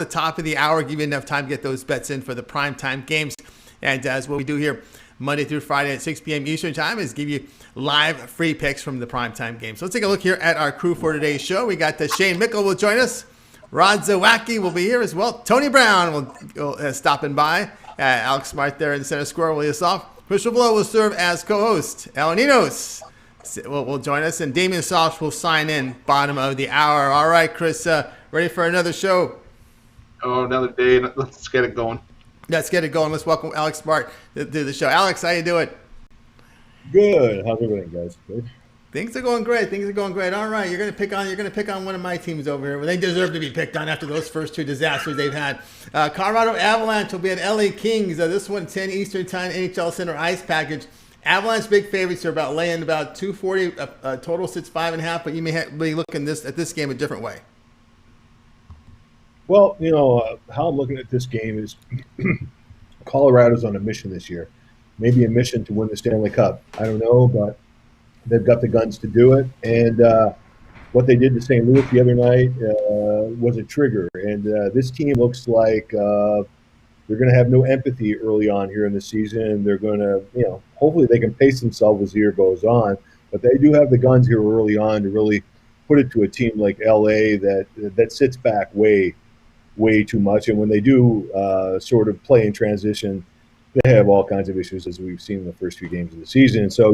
the top of the hour, give you enough time to get those bets in for the primetime games. And as what we do here Monday through Friday at 6 p.m. Eastern time is give you live free picks from the primetime games. So let's take a look here at our crew for today's show. We got Shane Mickle will join us. Rod Zawacki will be here as well. Tony Brown will stopping by. Alex Smart there in the center square will lead us off. Christopher Blow will serve as co-host. El Ninos will join us. And Damian Soft will sign in bottom of the hour. All right, Chris, ready for another show? Oh, another day. Let's get it going. Let's get it going. Let's welcome Alex Smart to the show. Alex, how you doing? Good. How's everything, guys? Good. Things are going great. All right, you're gonna pick on one of my teams over here. Well, they deserve to be picked on after those first two disasters they've had. Colorado Avalanche will be at LA Kings. This one 10 Eastern Time, NHL Center ice package. Avalanche big favorites are about laying about 240. Total sits 5.5, but you may be looking at this game a different way. Well, how I'm looking at this game is Colorado's on a mission this year. Maybe a mission to win the Stanley Cup. I don't know, but they've got the guns to do it. And what they did to St. Louis the other night was a trigger. And this team looks like they're going to have no empathy early on here in the season. They're going to, hopefully they can pace themselves as the year goes on. But they do have the guns here early on to really put it to a team like LA that sits back way too much. And when they do sort of play in transition, they have all kinds of issues, as we've seen in the first few games of the season. And so,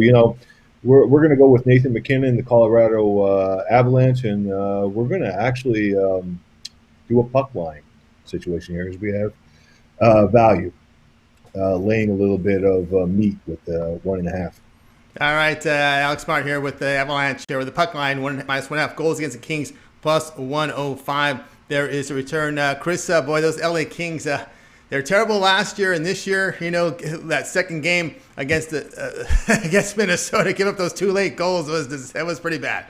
we're going to go with Nathan MacKinnon, the Colorado Avalanche, and we're going to actually do a puck line situation here, as we have value, laying a little bit of meat with 1.5. All right, Alex Smart here with the Avalanche here with the puck line, -1.5 goals against the Kings, +105. There is a return. Chris, boy, those LA Kings, they're terrible last year, and this year, that second game against against Minnesota, give up those 2 late goals was pretty bad.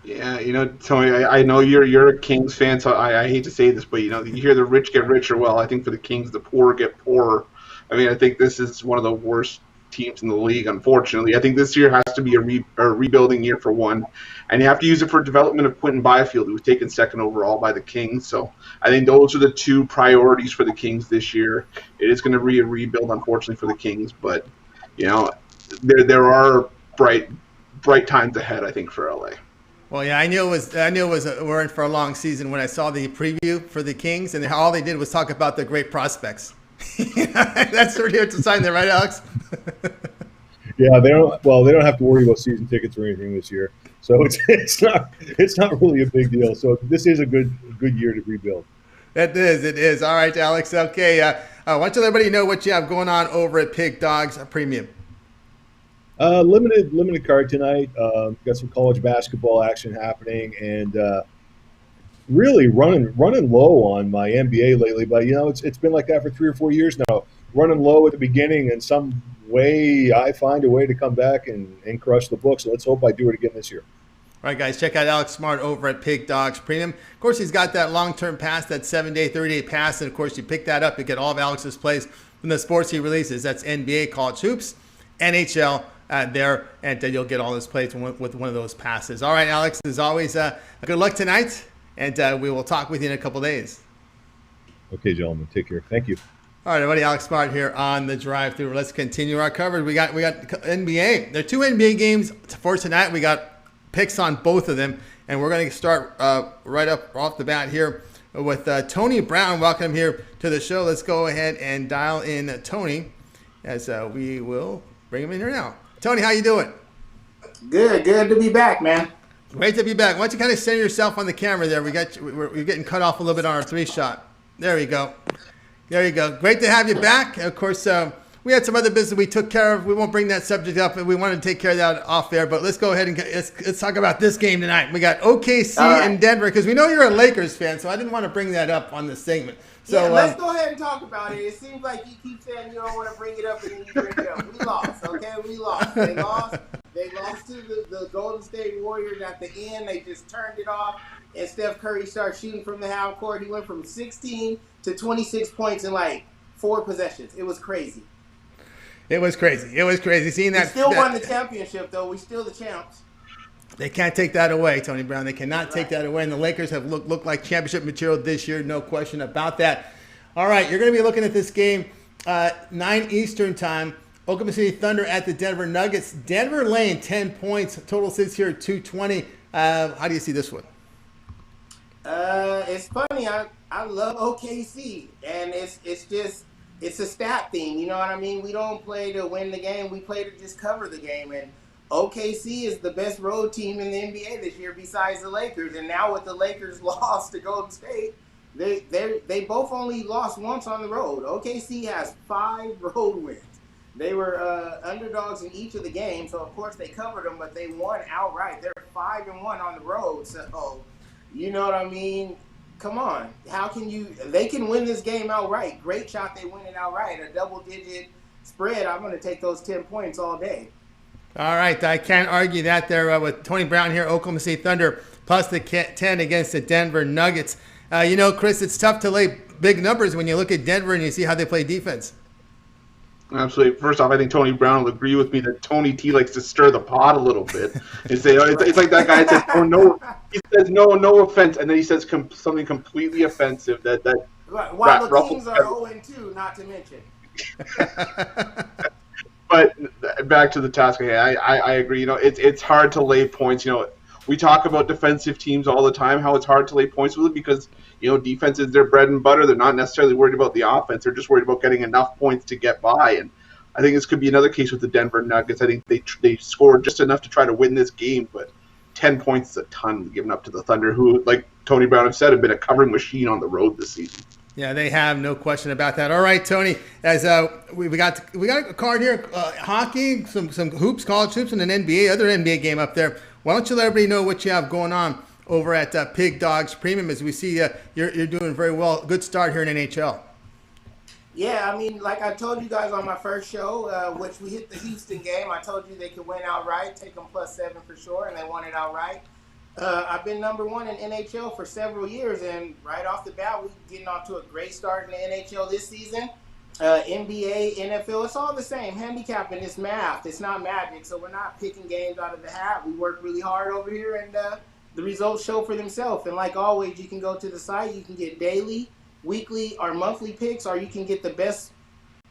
Yeah, Tony, I know you're a Kings fan, so I hate to say this, but you hear the rich get richer. Well, I think for the Kings, the poor get poorer. I mean, I think this is one of the worst teams in the league, unfortunately. I think this year has to be a rebuilding year for one, and you have to use it for development of Quentin Byfield, who was taken second overall by the Kings. So I think those are the 2 priorities for the Kings this year. It is going to be a rebuild, unfortunately, for the Kings, but there are bright times ahead, I think, for LA. Well, yeah, I knew it was we're in for a long season when I saw the preview for the Kings, and all they did was talk about the great prospects. That's sort of to sign there, right, Alex? Yeah, they don't have to worry about season tickets or anything this year, so it's not really a big deal. So this is a good year to rebuild. It is. All right, Alex. Okay, why don't you let everybody know what you have going on over at Pig Dogs Premium? Limited card tonight. Got some college basketball action happening, and really running low on my NBA lately. But it's been like that for 3 or 4 years now. Running low at the beginning, and some way I find a way to come back and crush the book. So let's hope I do it again this year. All right, guys, check out Alex Smart over at Pig Dogs Premium. Of course, he's got that long-term pass, that 7-day, 30-day pass, and of course, you pick that up, you get all of Alex's plays from the sports he releases. That's NBA, college hoops, NHL there, and you'll get all those plays with one of those passes. All right, Alex, as always, good luck tonight, and we will talk with you in a couple days. Okay, gentlemen, take care. Thank you. All right, everybody, Alex Smart here on the drive-through. Let's continue our coverage. We got NBA. There are 2 NBA games for tonight. We got picks on both of them, and we're going to start right up off the bat here with Tony Brown. Welcome here to the show. Let's go ahead and dial in Tony as we will bring him in here now. Tony, how you doing? Good to be back, man. Great to be back. Why don't you kind of center yourself on the camera there? We're getting cut off a little bit on our 3 shot. There you go. Great to have you back. Of course, we had some other business we took care of. We won't bring that subject up, and we wanted to take care of that off air. But let's go ahead and let's talk about this game tonight. We got OKC and Denver, because we know you're a Lakers fan, so I didn't want to bring that up on this segment. So let's go ahead and talk about it. It seems like you keep saying you don't want to bring it up, and then you bring it up. We lost, okay? We lost. They lost to the Golden State Warriors at the end. They just turned it off, and Steph Curry started shooting from the half court. He went from 16 to 26 points in like 4 possessions. It was crazy. Seeing that. We still won the championship, though. We still the champs. They can't take that away, Tony Brown. They cannot take that away. And the Lakers have looked like championship material this year. No question about that. All right, you're going to be looking at this game 9 Eastern time. Oklahoma City Thunder at the Denver Nuggets. Denver laying 10 points. Total sits here at 220. How do you see this one? It's funny. I love OKC, and it's a stat thing. You know what I mean? We don't play to win the game. We play to just cover the game. And OKC is the best road team in the NBA this year besides the Lakers. And now with the Lakers loss to Golden State, they both only lost once on the road. OKC has 5 road wins. They were underdogs in each of the games, so of course they covered them, but they won outright. They're 5-1 on the road, so you know what I mean? Come on. How can you – they can win this game outright. Great shot they win it outright. A double-digit spread, I'm going to take those 10 points all day. All right, I can't argue that there with Tony Brown here, Oklahoma City Thunder, plus the 10 against the Denver Nuggets. Chris, it's tough to lay big numbers when you look at Denver and you see how they play defense. Absolutely. First off, I think Tony Brown will agree with me that Tony T likes to stir the pot a little bit and say, it's like that guy says, oh, no. He says, no offense, and then he says something completely offensive that while the Kings are 0-2, not to mention. But back to the task. I agree. It's hard to lay points. We talk about defensive teams all the time, how it's hard to lay points with it because, defense is their bread and butter. They're not necessarily worried about the offense. They're just worried about getting enough points to get by. And I think this could be another case with the Denver Nuggets. I think they scored just enough to try to win this game, but 10 points is a ton given up to the Thunder, who, like Tony Brown have said, have been a covering machine on the road this season. Yeah, they have, no question about that. All right, Tony, as we got a card here, hockey, some hoops, college hoops, and an other NBA game up there. Why don't you let everybody know what you have going on over at Pig Dogs Premium, as we see you're doing very well. Good start here in NHL. Yeah, I mean, like I told you guys on my first show, which we hit the Houston game, I told you they could win outright, take them +7 for sure, and they won it outright. I've been number 1 in NHL for several years, and right off the bat, we're getting off to a great start in the NHL this season. NBA, NFL, it's all the same. Handicapping is math. It's not magic, so we're not picking games out of the hat. We work really hard over here, and the results show for themselves. And like always, you can go to the site. You can get daily, weekly, or monthly picks, or you can get the best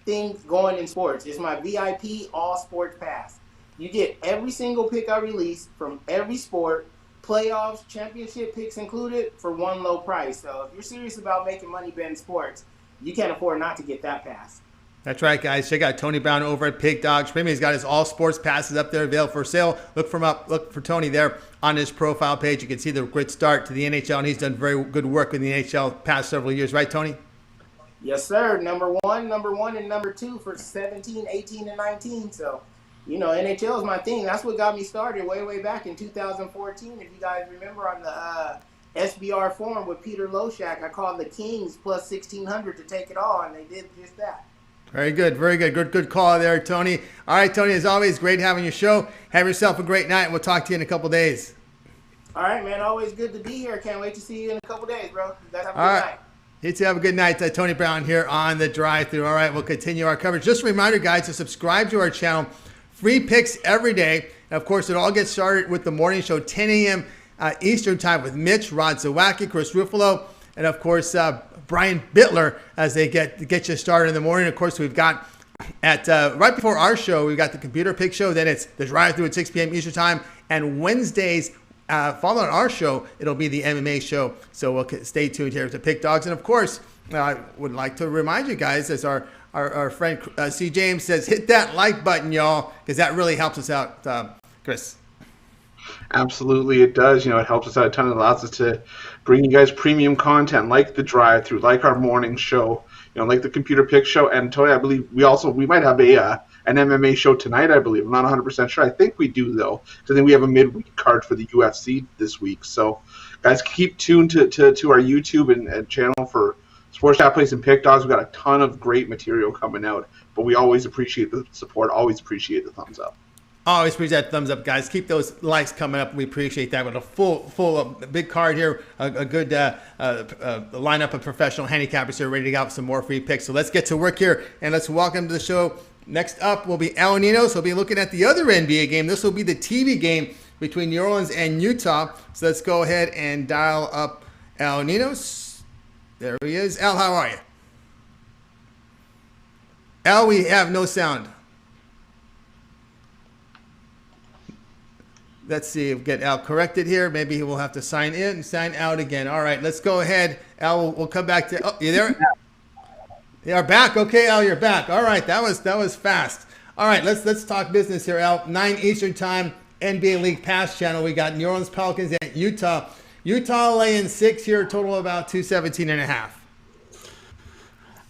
things going in sports. It's my VIP All Sports Pass. You get every single pick I release from every sport, playoffs, championship picks included, for one low price. So if you're serious about making money betting sports, you can't afford not to get that pass. That's right, guys. Check out Tony Brown over at Pig Dogs Premium. He's got his all sports passes up there available for sale. Look for Tony there on his profile page. You can see the great start to the NHL, and he's done very good work in the NHL past several years. Right, Tony? Yes, sir. Number one, and number 2 for 17, 18, and 19. So, NHL is my thing. That's what got me started way back in 2014. If you guys remember on the SBR forum with Peter Loshak, I called the Kings plus 1,600 to take it all, and they did just that. Very good, very good. Good call there, Tony. All right, Tony, as always, great having your show. Have yourself a great night. We'll talk to you in a couple days. All right, man. Always good to be here. Can't wait to see you in a couple days, bro. You guys have a good night. You too, have a good night. Tony Brown here on the drive-thru. All right, we'll continue our coverage. Just a reminder, guys, to subscribe to our channel. Free picks every day. And, of course, it all gets started with the morning show, 10 a.m. Eastern time with Mitch, Rod Zawacki, Chris Ruffalo, and, of course, Brian Bittler as they get you started in the morning. Of course, we've got at right before our show, we've got the computer pick show. Then it's the drive-thru at 6 p.m. Eastern time. And Wednesdays, following our show, it'll be the MMA show. So we'll stay tuned here to Pick Dogs. And, of course, I would like to remind you guys, as our friend C. James says, hit that like button, y'all, because that really helps us out. Chris. Absolutely, it does. It helps us out a ton. It allows us to bring you guys premium content like the drive-thru, like our morning show, like the computer pick show. And Tony, I believe we might have an MMA show tonight. I believe. I'm not 100% sure. I think we do though, because then we have a midweek card for the UFC this week. So, guys, keep tuned to our YouTube and channel for Sports Chat Place and Pick Dogs. We've got a ton of great material coming out, but we always appreciate the support. Always appreciate the thumbs up. Always appreciate that thumbs up, guys. Keep those likes coming up. We appreciate that. With a full big card here, a good lineup of professional handicappers here ready to go with some more free picks. So let's get to work here, and let's welcome to the show. Next up will be Al Nino. So we'll be looking at the other NBA game. This will be the TV game between New Orleans and Utah. So let's go ahead and dial up Al Ninos. There he is. Al, how are you? Al, we have no sound. Let's see if we get Al corrected here. Maybe he will have to sign in and sign out again. All right, let's go ahead. Al, we'll come back to. Oh, you there? You are back. Okay, Al, you're back. All right, that was fast. All right, let's talk business here, Al. 9 Eastern Time, NBA League Pass channel. We got New Orleans Pelicans at Utah. Utah laying 6 here, total about 217.5.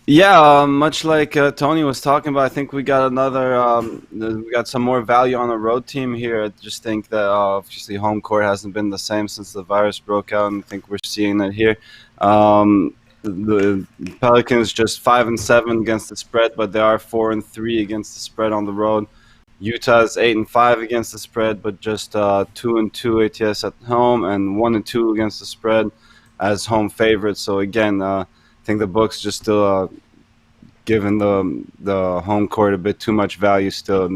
Yeah, much like Tony was talking about, I think we got we got some more value on a road team here. I just think that obviously home court hasn't been the same since the virus broke out, and I think we're seeing it here. The Pelicans just 5-7 against the spread, but they are 4-3 against the spread on the road. Utah is 8-5 against the spread, but just 2-2 ATS at home and 1-2 against the spread as home favorites. So again, I think the books just still giving the home court a bit too much value still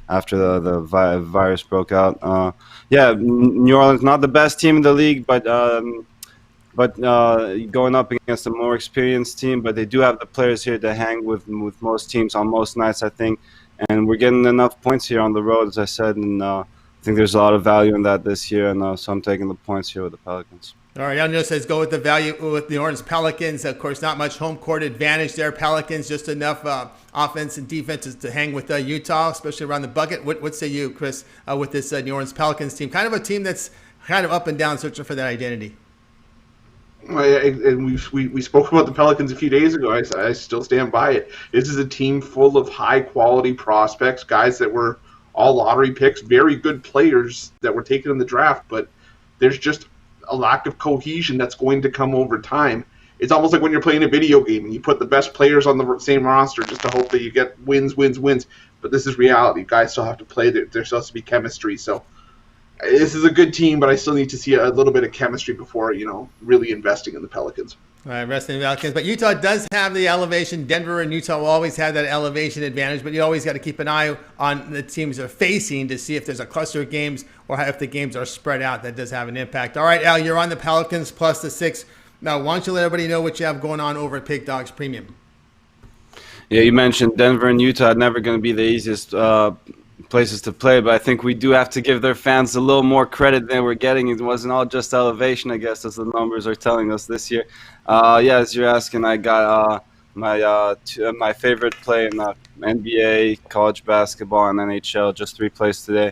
after the virus broke out. Yeah, New Orleans not the best team in the league, but going up against a more experienced team. But they do have the players here to hang with most teams on most nights, I think. And we're getting enough points here on the road, as I said, and I think there's a lot of value in that this year, and so I'm taking the points here with the Pelicans. All right, Yano says go with the value with the Orange Pelicans. Of course, not much home court advantage there. Pelicans, just enough offense and defense to hang with Utah, especially around the bucket. What say you, Chris, with this New Orleans Pelicans team? Kind of a team that's kind of up and down, searching for that identity. And we spoke about the Pelicans a few days ago. I still stand by it. This is a team full of high-quality prospects, guys that were all lottery picks, very good players that were taken in the draft, but there's just a lack of cohesion that's going to come over time. It's almost like when you're playing a video game and you put the best players on the same roster just to hope that you get wins. But this is reality. Guys still have to play. There still has to be chemistry. So this is a good team, but I still need to see a little bit of chemistry before, really investing in the Pelicans. All right, resting the Pelicans. But Utah does have the elevation. Denver and Utah will always have that elevation advantage, but you always got to keep an eye on the teams they're facing to see if there's a cluster of games or if the games are spread out. That does have an impact. All right, Al, you're on the Pelicans plus the 6. Now, why don't you let everybody know what you have going on over at Pig Dogs Premium? Yeah, you mentioned Denver and Utah never going to be the easiest places to play, but I think we do have to give their fans a little more credit than we're getting. It wasn't all just elevation, I guess, as the numbers are telling us this year. Yeah, as you're asking, I got my favorite play in NBA, college basketball, and NHL, just 3 plays today,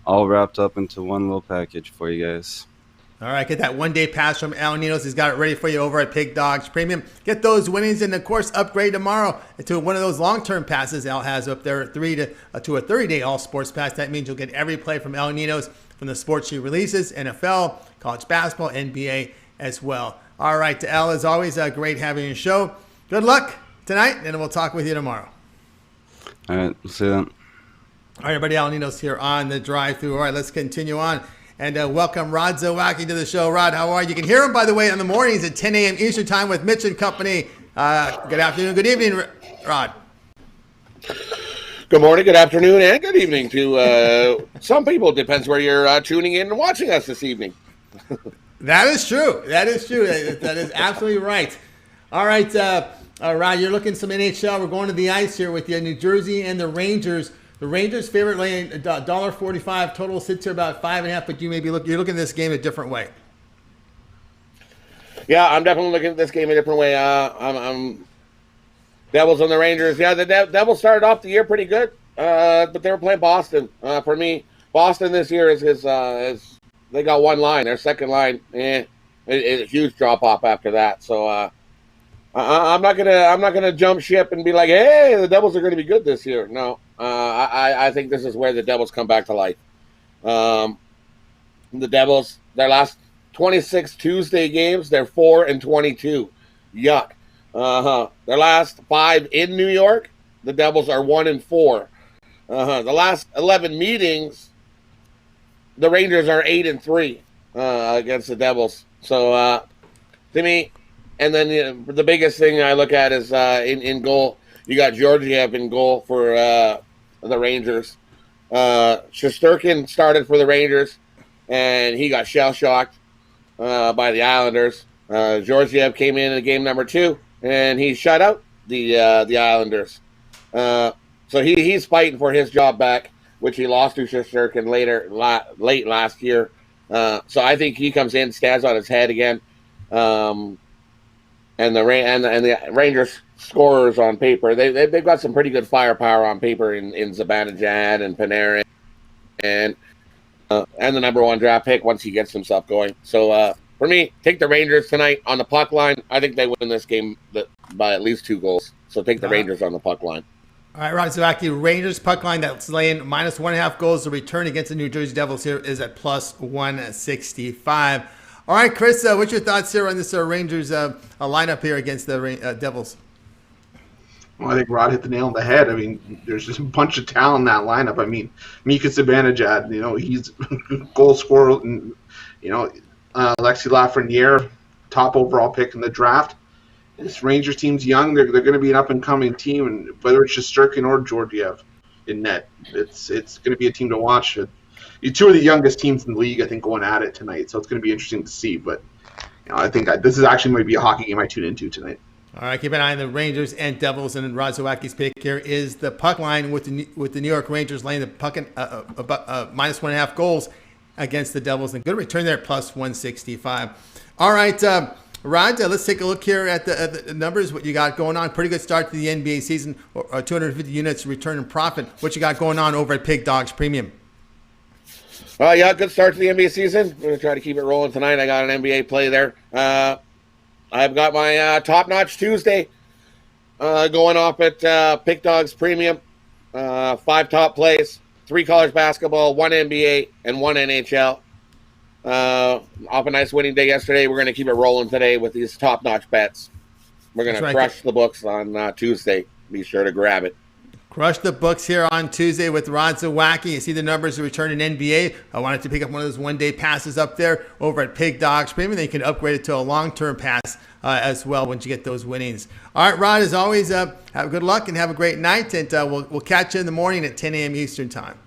all wrapped up into one little package for you guys. All right, get that one-day pass from Al Ninos. He's got it ready for you over at Pig Dogs Premium. Get those winnings and, of course, upgrade tomorrow to one of those long-term passes Al has up there, to a 30-day all-sports pass. That means you'll get every play from Al Ninos from the sports she releases, NFL, college basketball, NBA as well. All right, Al, as always, great having your show. Good luck tonight, and we'll talk with you tomorrow. All right, we'll see you then. All right, everybody, Al Ninos here on the drive-thru. All right, let's continue on. And welcome Rod Zawacki to the show. Rod, how are you? You can hear him, by the way, in the mornings at 10 a.m. Eastern Time with Mitch and Company. Good afternoon, good evening, Rod. Good morning, good afternoon, and good evening to some people. Depends where you're tuning in and watching us this evening. That is true. That is true. That is absolutely right. All right, Rod, you're looking some NHL. We're going to the ice here with you. New Jersey and the Rangers. The Rangers' favorite lane, $1.45. Total sits here about 5.5. But you're looking at this game a different way. Yeah, I'm definitely looking at this game a different way. I'm Devils and the Rangers. Yeah, the Devils started off the year pretty good, but they were playing Boston. For me, Boston this year is they got one line. Their second line, it's a huge drop off after that. So I'm not gonna jump ship and be like, hey, the Devils are going to be good this year. No. I think this is where the Devils come back to life. The Devils, their last 26 Tuesday games, they're 4-22. Yuck. Their last 5 in New York, the Devils are 1-4. The last 11 meetings, the Rangers are 8-3 against the Devils. So to me, and then the biggest thing I look at is in goal. You got Georgiev in goal for the Rangers. Shesterkin started for the Rangers, and he got shell-shocked by the Islanders. Georgiev came in game number 2, and he shut out the Islanders. So he's fighting for his job back, which he lost to Shesterkin late last year. So I think he comes in, stands on his head again. And the Rangers scorers on paper, they've got some pretty good firepower on paper in Zibanejad and Panarin and the number 1 draft pick once he gets himself going. So for me, take the Rangers tonight on the puck line. I think they win this game by at least 2 goals. So take the Rangers on the puck line. All right, Ron Zawacki, Rangers puck line that's laying -1.5 goals. The return against the New Jersey Devils here is at +165. All right, Chris, what's your thoughts here on this Rangers lineup here against the Devils? Well, I think Rod hit the nail on the head. I mean, there's just a bunch of talent in that lineup. I mean, Mika Zibanejad, he's goal scorer, and Alexis Lafreniere, top overall pick in the draft. This Rangers team's young. They're going to be an up-and-coming team, and whether it's Shesterkin or Georgiev in net, it's going to be a team to watch. Two of the youngest teams in the league, I think, going at it tonight, so it's going to be interesting to see. But I think this is actually might be a hockey game I tune into tonight. All right, keep an eye on the Rangers and Devils, and Rod Zawacki's pick here is the puck line with the New York Rangers laying the puck -1.5 goals against the Devils, and good return there at +165. All right. Rod, let's take a look here at the numbers, what you got going on. Pretty good start to the NBA season, 250 units return in profit. What you got going on over at Pig Dogs Premium? Yeah, good start to the NBA season. I'm going to try to keep it rolling tonight. I got an NBA play there. I've got my Top Notch Tuesday going off at Pig Dogs Premium. 5 top plays, 3 college basketball, 1 NBA, and 1 NHL. Off a nice winning day yesterday. We're going to keep it rolling today with these top-notch bets. We're going to crush the books on Tuesday. Be sure to grab it. Crush the books here on Tuesday with Rod Zawacki. You see the numbers of return in NBA. I wanted to pick up one of those one-day passes up there over at Pig Dogs Premium. Then you can upgrade it to a long-term pass as well once you get those winnings. All right, Rod, as always, have good luck and have a great night. And we'll catch you in the morning at 10 a.m. Eastern Time.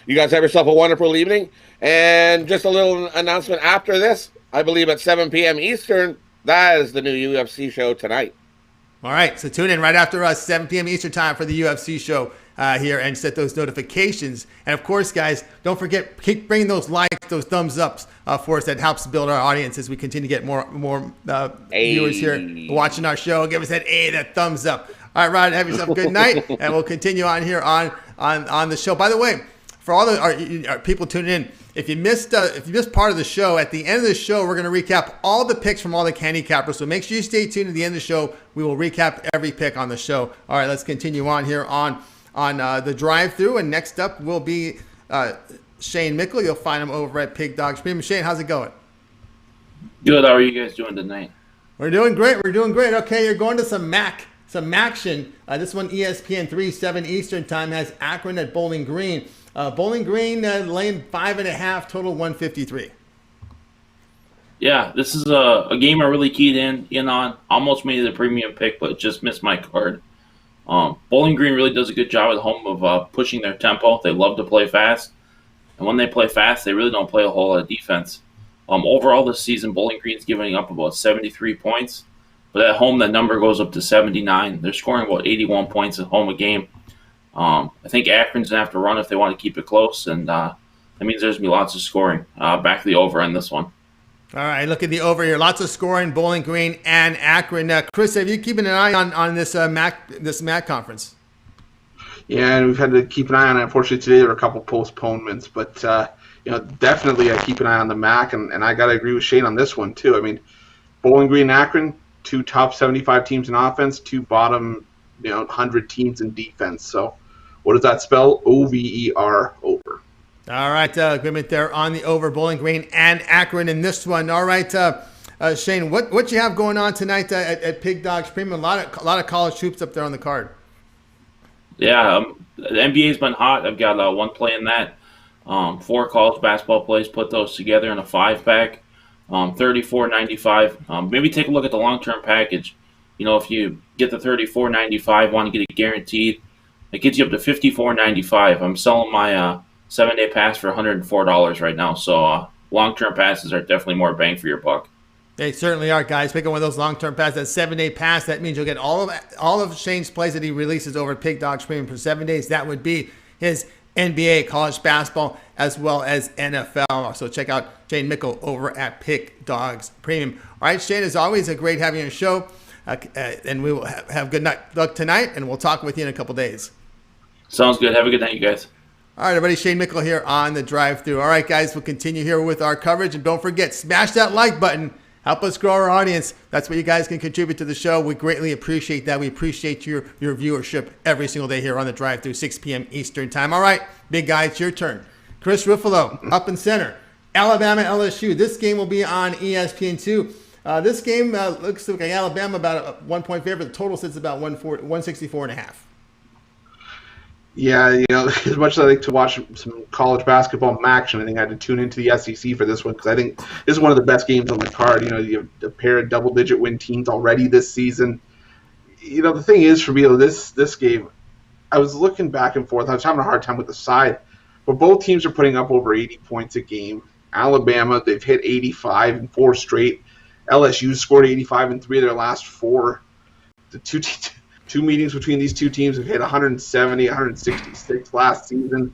You guys have yourself a wonderful evening. And just a little announcement after this, I believe at 7 p.m. Eastern, that is the new UFC show tonight. All right, so tune in right after us, 7 p.m. Eastern Time for the UFC show here, and set those notifications. And, of course, guys, don't forget, keep bringing those likes, those thumbs ups for us. That helps build our audience as we continue to get more viewers here watching our show. Give us that thumbs up. All right, Rod, have yourself a good night, and we'll continue on here on the show. By the way, for all our people tuning in, if you missed part of the show, at the end of the show, we're going to recap all the picks from all the handicappers. So make sure you stay tuned to the end of the show. We will recap every pick on the show. All right, let's continue on here on the drive-through. And next up will be Shane Mickle. You'll find him over at Pig Dogs Premium. Shane, how's it going? Good. How are you guys doing tonight? We're doing great. Okay, you're going to some action. This one, ESPN 3/7 Eastern Time, has Akron at Bowling Green. Bowling Green laying 5.5, total 153. Yeah, this is a game I really keyed in on. Almost made it a premium pick, but just missed my card. Bowling Green really does a good job at home of pushing their tempo. They love to play fast. And when they play fast, they really don't play a whole lot of defense. Overall this season, Bowling Green's giving up about 73 points. But at home, that number goes up to 79. They're scoring about 81 points at home a game. I think Akron's going to have to run if they want to keep it close, and that means there's going to be lots of scoring. Back to the over on this one. All right, look at the over here. Lots of scoring, Bowling Green and Akron. Chris, have you keeping an eye on this MAC conference? Yeah, and we've had to keep an eye on it. Unfortunately, today there were a couple postponements, but definitely I keep an eye on the MAC, and I got to agree with Shane on this one too. I mean, Bowling Green and Akron, 2 top 75 teams in offense, 2 bottom 100 teams in defense. So what does that spell? OVER, over. All right, agreement there on the over, Bowling Green and Akron in this one. All right, Shane, what you have going on tonight at Pig Dogs Premium? A lot of college hoops up there on the card. Yeah, the NBA's been hot. I've got one play in that. 4 college basketball plays, put those together in a 5-pack. 34.95. Maybe take a look at the long-term package. If you get the 34.95, want to get it guaranteed, It gets you up to $54.95. I'm selling my 7-day pass for $104 right now. So long-term passes are definitely more bang for your buck. They certainly are, guys. Pick up one of those long-term passes. That 7-day pass, that means you'll get all of Shane's plays that he releases over at Pig Dogs Premium for 7 days. That would be his NBA, college basketball, as well as NFL. So check out Shane Mickle over at Pig Dogs Premium. All right, Shane, as always, a great having you on the show. And we will have good luck tonight, and we'll talk with you in a couple days. Sounds good. Have a good night, you guys. All right, everybody, Shane Mickle here on the drive-thru. All right, guys, we'll continue here with our coverage. And don't forget, smash that like button. Help us grow our audience. That's what you guys can contribute to the show. We greatly appreciate that. We appreciate your viewership every single day here on the drive-thru, 6 p.m. Eastern time. All right, big guy, it's your turn. Chris Ruffalo, up in center. Alabama, LSU. This game will be on ESPN2. This game looks like Alabama about a 1-point favorite. The total sits about 164.5. Yeah, as much as I like to watch some college basketball action, I think I had to tune into the SEC for this one because I think this is one of the best games on the card. You have a pair of double-digit win teams already this season. The thing is for me, this game, I was looking back and forth. I was having a hard time with the side, but both teams are putting up over 80 points a game. Alabama, they've hit 85 in 4 straight. LSU scored 85 in 3 of their last 4. The two meetings between these two teams have hit 170, 166 last season.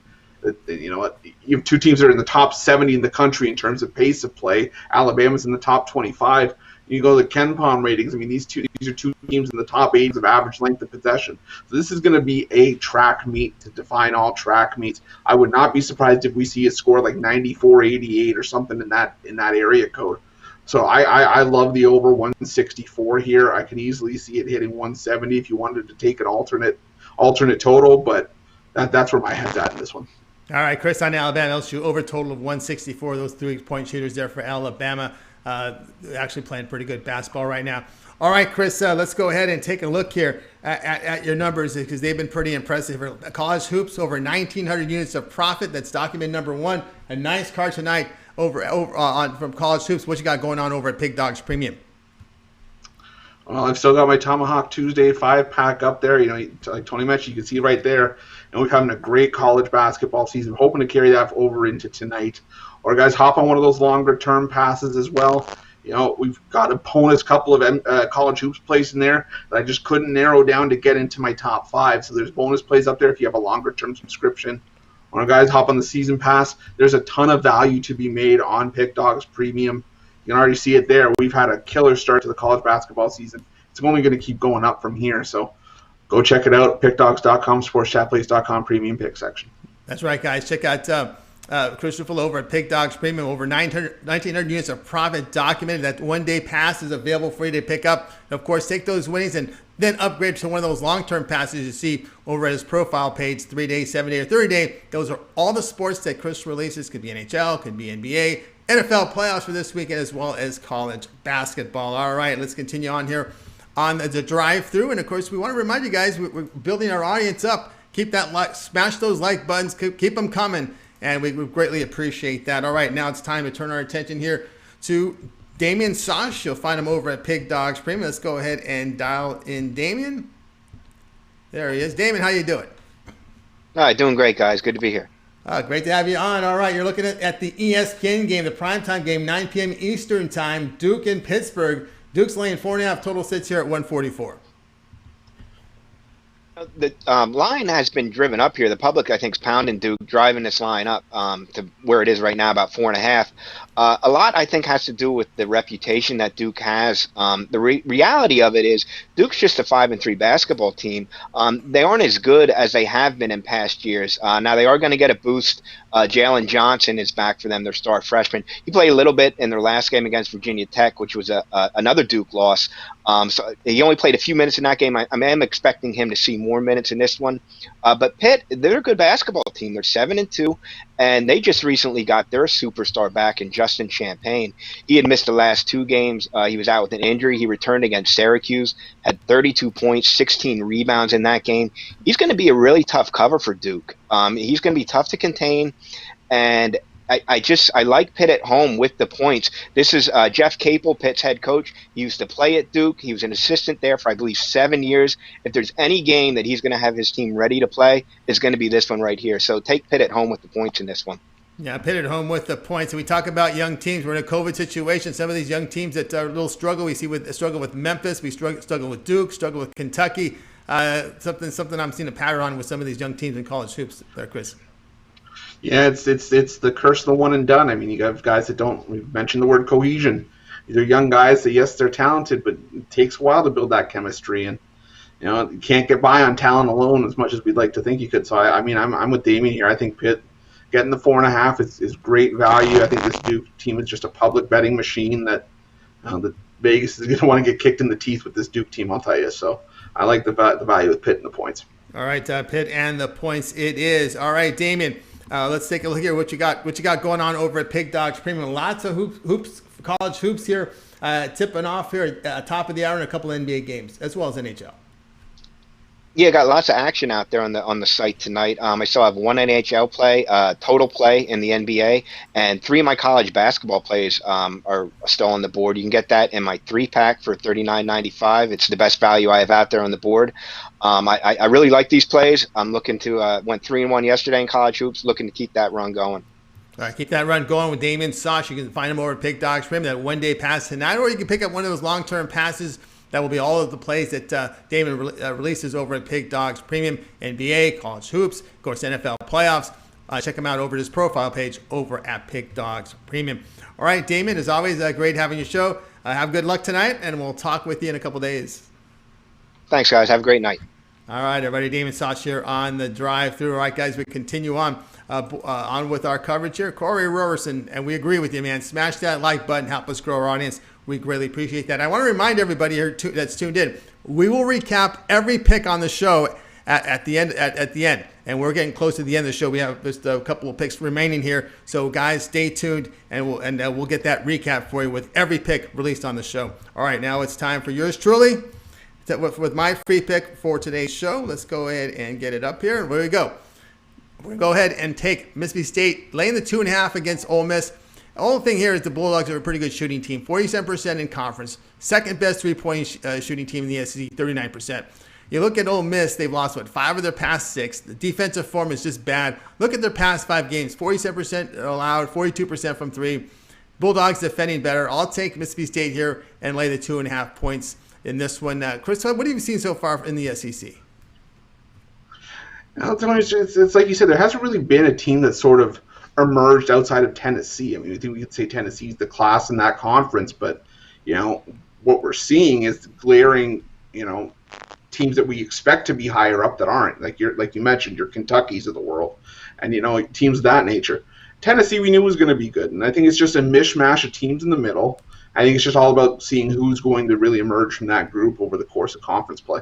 You have two teams that are in the top 70 in the country in terms of pace of play. Alabama's in the top 25. You go to the KenPom ratings. I mean, these are two teams in the top 8 of average length of possession. So this is going to be a track meet to define all track meets. I would not be surprised if we see a score like 94-88 or something in that area code. So I love the over 164 here. I can easily see it hitting 170 if you wanted to take an alternate total, but that's where my head's at in this one. All right, Chris, on Alabama, LSU over total of 164. Those 3-point shooters there for Alabama. Actually playing pretty good basketball right now. All right, Chris, let's go ahead and take a look here at your numbers because they've been pretty impressive. For college hoops, over 1,900 units of profit. That's document number 1. A nice card tonight from college hoops. What you got going on over at Pig Dogs Premium? Well, I've still got my Tomahawk Tuesday 5-pack up there. Like Tony mentioned, you can see right there. And we're having a great college basketball season. Hoping to carry that over into tonight. Or guys, hop on one of those longer-term passes as well. We've got a bonus couple of college hoops plays in there that I just couldn't narrow down to get into my top 5. So there's bonus plays up there if you have a longer-term subscription. Or guys, hop on the season pass. There's a ton of value to be made on Pick Dogs Premium. You can already see it there. We've had a killer start to the college basketball season. It's only going to keep going up from here. So go check it out, pickdogs.com, sportschatplace.com, premium pick section. That's right, guys. Check out Chris Ruffalo over at Pig Dogs Premium. Over 1,900 units of profit documented. That 1-day pass is available for you to pick up. And of course, take those winnings and then upgrade to one of those long-term passes you see over at his profile page, 3-day, 7-day, or 30-day. Those are all the sports that Chris releases. Could be NHL, could be NBA, NFL playoffs for this weekend, as well as college basketball. All right, let's continue on here on the drive-thru. And of course, we want to remind you guys, we're building our audience up. Keep that smash those like buttons, keep them coming, and we greatly appreciate that. All right, now it's time to turn our attention here to Damian Sosh. You'll find him over at Pig Dogs Premium. Let's go ahead and dial in Damian. There he is. Damian, how you doing? All right, doing great, guys. Good to be here. Great to have you on. All right, you're looking at the ESPN game, the primetime game, 9 p.m. Eastern time, Duke and Pittsburgh. Duke's laying 4.5. Total sits here at 144. The line has been driven up here. The public, I think, is pounding Duke, driving this line up to where it is right now, about 4.5. A lot, I think, has to do with the reputation that Duke has. The reality of it is Duke's just a 5-3 basketball team. They aren't as good as they have been in past years. Now, they are going to get a boost. Jalen Johnson is back for them, their star freshman. He played a little bit in their last game against Virginia Tech, which was another Duke loss. So he only played a few minutes in that game. I am expecting him to see more minutes in this one. But Pitt, they're a good basketball team. They're 7-2, and they just recently got their superstar back in Justin Champagne. He had missed the last 2 games. He was out with an injury. He returned against Syracuse, had 32 points, 16 rebounds in that game. He's going to be a really tough cover for Duke. He's going to be tough to contain, and I like Pitt at home with the points. This is Jeff Capel, Pitt's head coach. He used to play at Duke. He was an assistant there for, I believe, 7 years. If there's any game that he's going to have his team ready to play, it's going to be this one right here. So take Pitt at home with the points in this one. Yeah, Pitt at home with the points. And we talk about young teams. We're in a COVID situation. Some of these young teams that are a little struggle. We see struggle with Memphis. We struggle with Duke. Struggle with Kentucky. Something I'm seeing a pattern on with some of these young teams in college hoops there, Chris. Yeah, it's the curse of the one and done. I mean, you have guys that don't. We've mentioned the word cohesion. These are young guys that, yes, they're talented, but it takes a while to build that chemistry, and you can't get by on talent alone as much as we'd like to think you could. So I mean, I'm with Damien here. I think Pitt getting the 4.5 is great value. I think this Duke team is just a public betting machine that Vegas is going to want to get kicked in the teeth with this Duke team. I'll tell you. So I like the value with Pitt and the points. All right, Pitt and the points it is. All right, Damien. Let's take a look here. What you got going on over at Pig Dogs Premium? Lots of hoops, college hoops here, tipping off here at top of the hour, and a couple of NBA games as well as NHL. Yeah, got lots of action out there on the site tonight. I still have one NHL play, total play in the NBA, and 3 of my college basketball plays are still on the board. You can get that in my 3-pack for $39.95. It's the best value I have out there on the board. I really like these plays. I'm looking to went 3-1 yesterday in college hoops. Looking to keep that run going. All right, keep that run going with Damien Sosh. You can find him over at Pig Dogs Premium. That one-day pass tonight, or you can pick up one of those long-term passes. That will be all of the plays that Damon releases over at Pig Dogs Premium, NBA, college hoops, of course, NFL playoffs. Check him out over at his profile page over at Pig Dogs Premium. All right, Damon, as always, great having your show. Have good luck tonight, and we'll talk with you in a couple days. Thanks, guys. Have a great night. All right, everybody. Damon Soch here on the drive-through. All right, guys, we continue on with our coverage here. Corey Roberson, and we agree with you, man. Smash that like button. Help us grow our audience. We greatly appreciate that. I want to remind everybody here that's tuned in, we will recap every pick on the show at the end. And we're getting close to the end of the show. We have just a couple of picks remaining here. So, guys, stay tuned, and we'll get that recap for you with every pick released on the show. All right, now it's time for yours truly with my free pick for today's show. Let's go ahead and get it up here. And here we go. We're going to go ahead and take Mississippi State, laying the 2.5 against Ole Miss. The only thing here is the Bulldogs are a pretty good shooting team, 47% in conference, second best three-point shooting team in the SEC, 39%. You look at Ole Miss, they've lost, 5 of their past 6. The defensive form is just bad. Look at their past 5 games, 47% allowed, 42% from 3. Bulldogs defending better. I'll take Mississippi State here and lay the 2.5 points in this one. Chris, what have you seen so far in the SEC? It's like you said, there hasn't really been a team that sort of emerged outside of Tennessee. I mean, I think we could say Tennessee's the class in that conference, but what we're seeing is glaring, teams that we expect to be higher up that aren't. Like you mentioned, your Kentuckys of the world, and teams of that nature. Tennessee we knew was going to be good, and I think it's just a mishmash of teams in the middle. I think it's just all about seeing who's going to really emerge from that group over the course of conference play.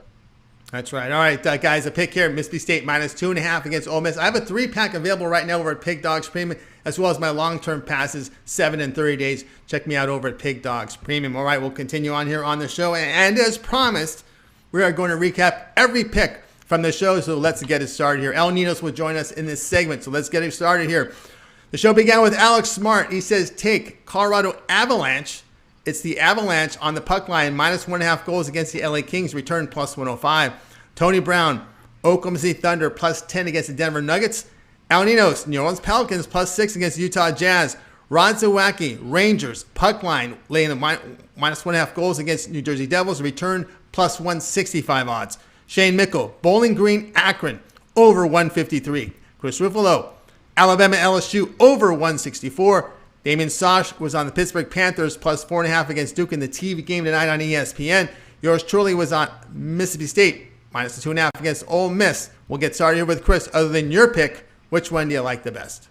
That's right. All right, guys, a pick here, Mississippi State minus 2.5 against Ole Miss. I have a 3-pack available right now over at Pig Dogs Premium, as well as my long-term passes, 7 and 30 days. Check me out over at Pig Dogs Premium. All right, we'll continue on here on the show. And as promised, we are going to recap every pick from the show, so let's get it started here. El Ninos will join us in this segment, so let's get it started here. The show began with Alex Smart. He says, take Colorado Avalanche. It's the Avalanche on the puck line, minus 1.5 goals against the LA Kings, return plus 105. Tony Brown, Oklahoma City Thunder, plus 10 against the Denver Nuggets. Al Ninos, New Orleans Pelicans, plus 6 against the Utah Jazz. Rod Zawacki, Rangers, puck line, laying the minus 1.5 goals against New Jersey Devils, return plus 165 odds. Shane Mickle, Bowling Green, Akron, over 153. Chris Ruffalo, Alabama LSU, over 164. Damien Sosh was on the Pittsburgh Panthers, plus 4.5 against Duke in the TV game tonight on ESPN. Yours truly was on Mississippi State, minus the 2.5 against Ole Miss. We'll get started here with Chris. Other than your pick, which one do you like the best?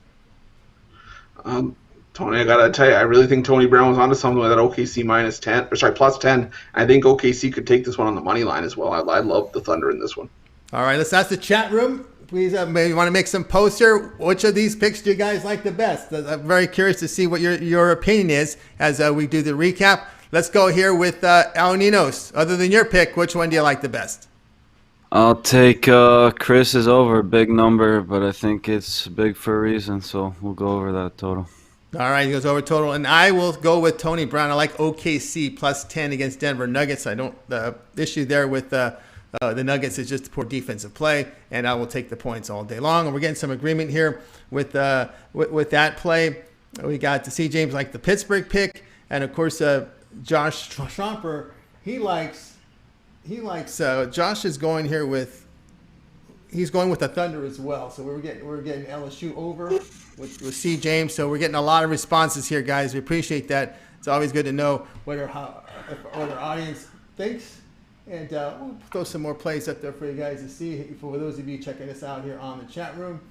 Tony, I gotta tell you, I really think Tony Brown was onto something with that OKC plus 10. I think OKC could take this one on the money line as well. I love the Thunder in this one. All right, let's ask the chat room. Please, maybe want to make some posts here. Which of these picks do you guys like the best? I'm very curious to see what your opinion is as we do the recap. Let's go here with Al Ninos. Other than your pick, which one do you like the best? I'll take Chris's over, big number, but I think it's big for a reason, so we'll go over that total. All right, he goes over total, and I will go with Tony Brown. I like OKC plus 10 against Denver Nuggets. I don't issue there with the Nuggets is just poor defensive play, and I will take the points all day long. And we're getting some agreement here with that play. We got to see James like the Pittsburgh pick, and of course Josh Tromper, he likes Josh is going here with he's going with the Thunder as well. So we're getting LSU over with C. James. So we're getting a lot of responses here, guys. We appreciate that. It's always good to know what our audience thinks. And we'll throw some more plays up there for you guys to see. For those of you checking us out here on the chat room,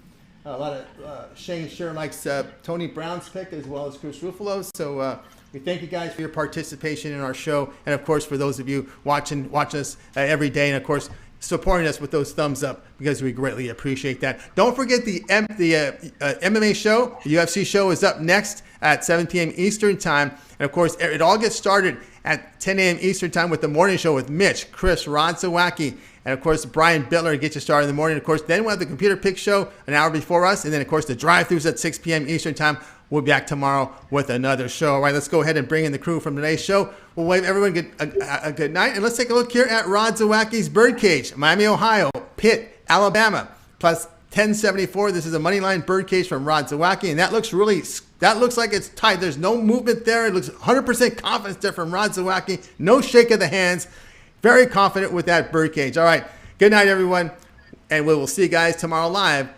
a lot of Shane sure likes Tony Brown's pick as well as Chris Ruffalo's. So we thank you guys for your participation in our show, and of course for those of you watching us every day, and of course supporting us with those thumbs up because we greatly appreciate that. Don't forget the MMA show, the UFC show is up next at 7 p.m. Eastern time, and of course it all gets started at 10 a.m. Eastern time with the morning show with Mitch, Chris, Ron Sawacki, and of course Brian Bittler gets you started in the morning. Of course, then we'll have the computer pick show an hour before us, and then of course the drive-thrus at 6 p.m. Eastern time. We'll be back tomorrow with another show. All right, let's go ahead and bring in the crew from today's show. We'll wave everyone a good night, and let's take a look here at Rod Zawacki's Birdcage, Miami, Ohio, Pitt, Alabama, plus 1074. This is a money line Birdcage from Rod Zawacki, and that looks like it's tight. There's no movement there. It looks 100% confidence there from Rod Zawacki. No shake of the hands. Very confident with that Birdcage. All right, good night, everyone, and we will see you guys tomorrow live